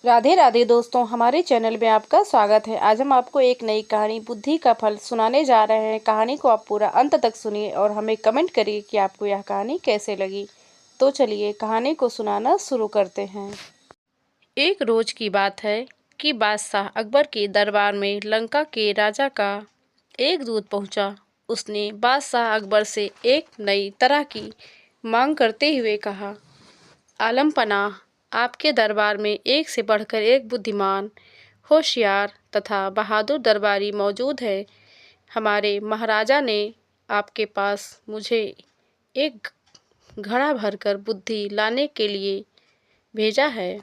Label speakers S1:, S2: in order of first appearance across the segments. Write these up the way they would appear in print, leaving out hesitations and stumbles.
S1: राधे राधे दोस्तों, हमारे चैनल में आपका स्वागत है। आज हम आपको एक नई कहानी बुद्धि का फल सुनाने जा रहे हैं। कहानी को आप पूरा अंत तक सुनिए और हमें कमेंट करिए कि आपको यह कहानी कैसे लगी। तो चलिए कहानी को सुनाना शुरू करते हैं। एक रोज की बात है कि बादशाह अकबर के दरबार में लंका के राजा का एक दूत पहुंचा। उसने बादशाह अकबर से एक नई तरह की मांग करते हुए कहा, आलम पनाह, आपके दरबार में एक से बढ़कर एक बुद्धिमान, होशियार तथा बहादुर दरबारी मौजूद है। हमारे महाराजा ने आपके पास मुझे एक घड़ा भरकर बुद्धि लाने के लिए भेजा है।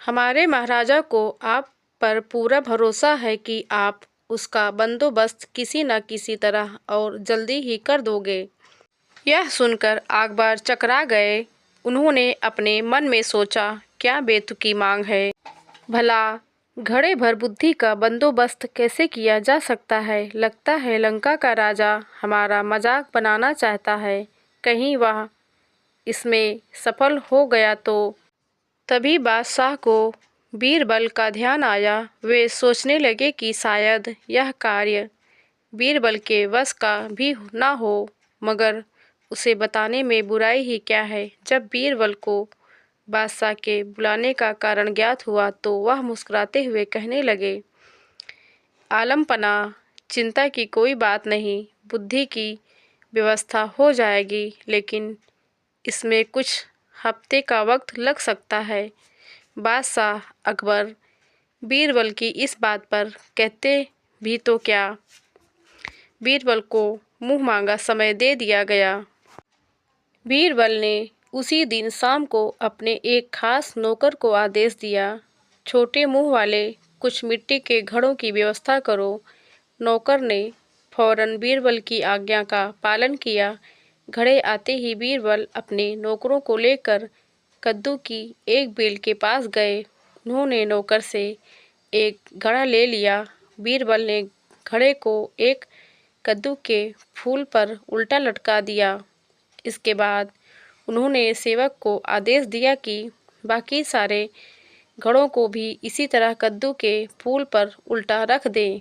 S1: हमारे महाराजा को आप पर पूरा भरोसा है कि आप उसका बंदोबस्त किसी न किसी तरह और जल्दी ही कर दोगे। यह सुनकर अकबर चकरा गए। उन्होंने अपने मन में सोचा, क्या बेतुकी मांग है। भला घड़े भर बुद्धि का बंदोबस्त कैसे किया जा सकता है। लगता है लंका का राजा हमारा मजाक बनाना चाहता है। कहीं वह इसमें सफल हो गया तो। तभी बादशाह को बीरबल का ध्यान आया। वे सोचने लगे कि शायद यह कार्य बीरबल के वश का भी ना हो, मगर उसे बताने में बुराई ही क्या है। जब बीरबल को बादशाह के बुलाने का कारण ज्ञात हुआ तो वह मुस्कुराते हुए कहने लगे, आलम पनाह, चिंता की कोई बात नहीं, बुद्धि की व्यवस्था हो जाएगी, लेकिन इसमें कुछ हफ्ते का वक्त लग सकता है। बादशाह अकबर बीरबल की इस बात पर कहते भी तो क्या। बीरबल को मुँह मांगा समय दे दिया गया। बीरबल ने उसी दिन शाम को अपने एक खास नौकर को आदेश दिया, छोटे मुंह वाले कुछ मिट्टी के घड़ों की व्यवस्था करो। नौकर ने फौरन बीरबल की आज्ञा का पालन किया। घड़े आते ही बीरबल अपने नौकरों को लेकर कद्दू की एक बेल के पास गए। उन्होंने नौकर से एक घड़ा ले लिया। बीरबल ने घड़े को एक कद्दू के फूल पर उल्टा लटका दिया। इसके बाद उन्होंने सेवक को आदेश दिया कि बाकी सारे घड़ों को भी इसी तरह कद्दू के फूल पर उल्टा रख दें।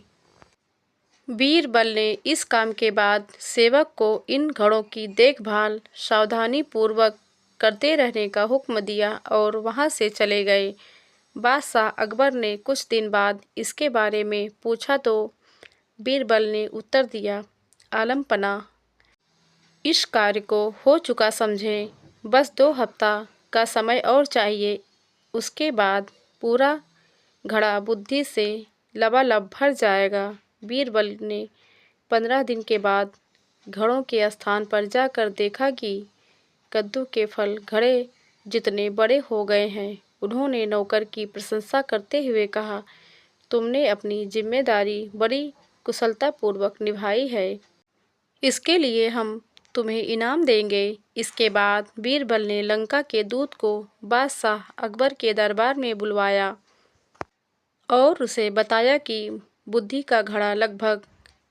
S1: बीरबल ने इस काम के बाद सेवक को इन घड़ों की देखभाल सावधानी पूर्वक करते रहने का हुक्म दिया और वहां से चले गए। बादशाह अकबर ने कुछ दिन बाद इसके बारे में पूछा तो बीरबल ने उत्तर दिया, आलम पनाह, इस कार्य को हो चुका समझें। बस 2 हफ्ता का समय और चाहिए। उसके बाद पूरा घड़ा बुद्धि से लबालब भर जाएगा। बीरबल ने 15 दिन के बाद घड़ों के स्थान पर जाकर देखा कि कद्दू के फल घड़े जितने बड़े हो गए हैं। उन्होंने नौकर की प्रशंसा करते हुए कहा, तुमने अपनी जिम्मेदारी बड़ी कुशलतापूर्वक निभाई है। इसके लिए हम तुम्हें इनाम देंगे। इसके बाद बीरबल ने लंका के दूत को बादशाह अकबर के दरबार में बुलवाया और उसे बताया कि बुद्धि का घड़ा लगभग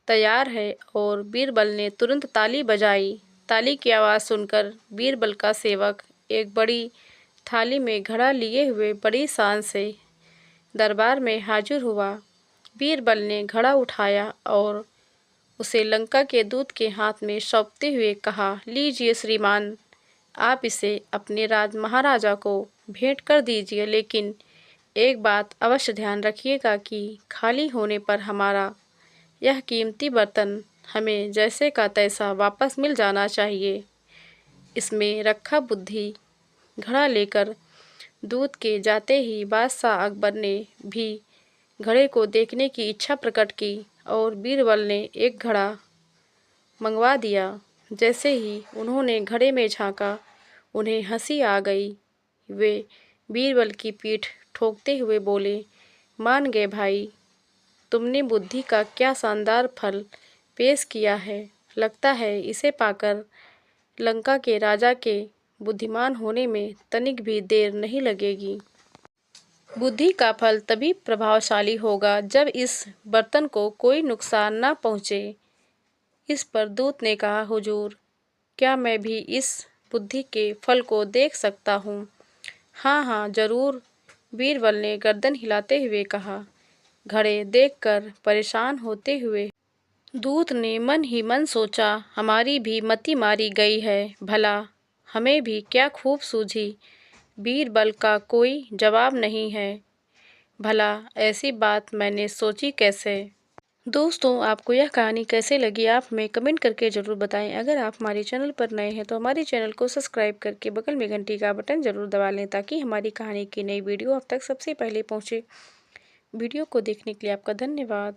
S1: तैयार है। और बीरबल ने तुरंत ताली बजाई। ताली की आवाज़ सुनकर बीरबल का सेवक एक बड़ी थाली में घड़ा लिए हुए बड़ी शान से दरबार में हाजिर हुआ। बीरबल ने घड़ा उठाया और उसे लंका के दूत के हाथ में सौंपते हुए कहा, लीजिए श्रीमान, आप इसे अपने महाराजा को भेंट कर दीजिए, लेकिन एक बात अवश्य ध्यान रखिएगा कि खाली होने पर हमारा यह कीमती बर्तन हमें जैसे का तैसा वापस मिल जाना चाहिए। इसमें रखा बुद्धि घड़ा लेकर दूत के जाते ही बादशाह अकबर ने भी घड़े को देखने की इच्छा प्रकट की और बीरबल ने एक घड़ा मंगवा दिया। जैसे ही उन्होंने घड़े में झांका, उन्हें हंसी आ गई। वे बीरबल की पीठ ठोकते हुए बोले, मान गए भाई, तुमने बुद्धि का क्या शानदार फल पेश किया है। लगता है इसे पाकर लंका के राजा के बुद्धिमान होने में तनिक भी देर नहीं लगेगी। बुद्धि का फल तभी प्रभावशाली होगा जब इस बर्तन को कोई नुकसान न पहुँचे। इस पर दूत ने कहा, हुजूर, क्या मैं भी इस बुद्धि के फल को देख सकता हूँ। हाँ हाँ, जरूर, बीरबल ने गर्दन हिलाते हुए कहा। घड़े देखकर परेशान होते हुए दूत ने मन ही मन सोचा, हमारी भी मति मारी गई है, भला हमें भी क्या खूब सूझी। बीरबल का कोई जवाब नहीं है, भला ऐसी बात मैंने सोची कैसे। दोस्तों, आपको यह कहानी कैसे लगी आप हमें कमेंट करके ज़रूर बताएं। अगर आप हमारे चैनल पर नए हैं तो हमारे चैनल को सब्सक्राइब करके बगल में घंटी का बटन ज़रूर दबा लें, ताकि हमारी कहानी की नई वीडियो आप तक सबसे पहले पहुंचे। वीडियो को देखने के लिए आपका धन्यवाद।